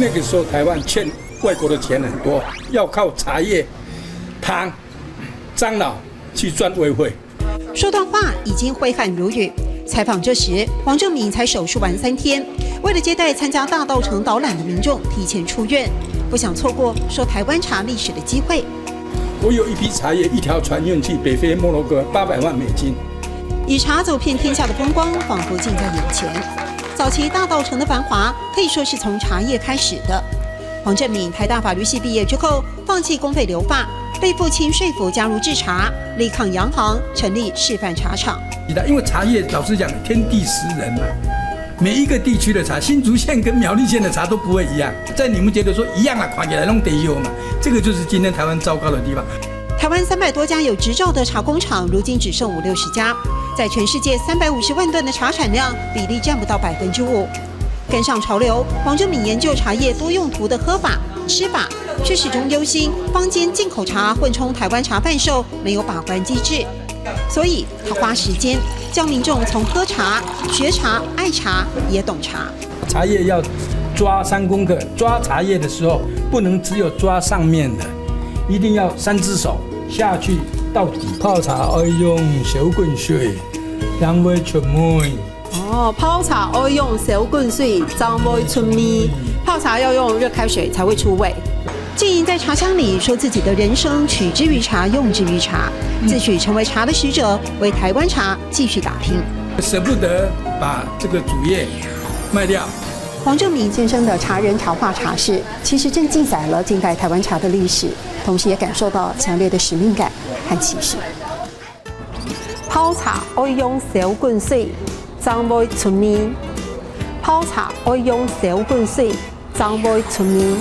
那个时候台湾欠外国的钱很多，要靠茶叶、糖、樟脑去赚外汇。说段话已经挥汗如雨。采访这时，黄正明才手术完3天，为了接待参加大稻埕导览的民众，提前出院，不想错过说台湾茶历史的机会。我有一批茶叶，一条船运去北非摩洛哥，800万美金。以茶走遍天下的风光，仿佛近在眼前。早期大稻埕的繁华，可以说是从茶叶开始的。黄正明台大法律系毕业之后，放弃公费留法，被父亲说服加入制茶，力抗洋行，成立示范茶厂。因为茶叶老实讲，天地食人嘛，每一个地区的茶，新竹县跟苗栗县的茶都不会一样。在你们觉得说一样啊，看起来弄得有嘛，这个就是今天台湾糟糕的地方。台湾300多家有执照的茶工厂，如今只剩50-60家，在全世界350万吨的茶产量，比例占不到5%。跟上潮流，黄正明研究茶叶多用途的喝法、吃法，却始终忧心坊间进口茶混充台湾茶贩售，没有把关机制。所以他花时间教民众从喝茶、学茶、爱茶也懂茶。茶叶要抓3公克，抓茶叶的时候不能只有抓上面的，一定要3只手下去到底。泡茶要用小滚水，让味出味。泡茶要用小滚水，让味出味。泡茶要用热开水才会出味。经营在茶乡里，说自己的人生取之于茶，用之于茶，自诩成为茶的使者，为台湾茶继续打拼。舍不得把这个主业卖掉。黄正明先生的茶人茶话茶事，其实正记载了近代台湾茶的历史，同时也感受到强烈的使命感和启示。泡茶要用小滚水，让味出味。泡茶要用小滚水，让味出味。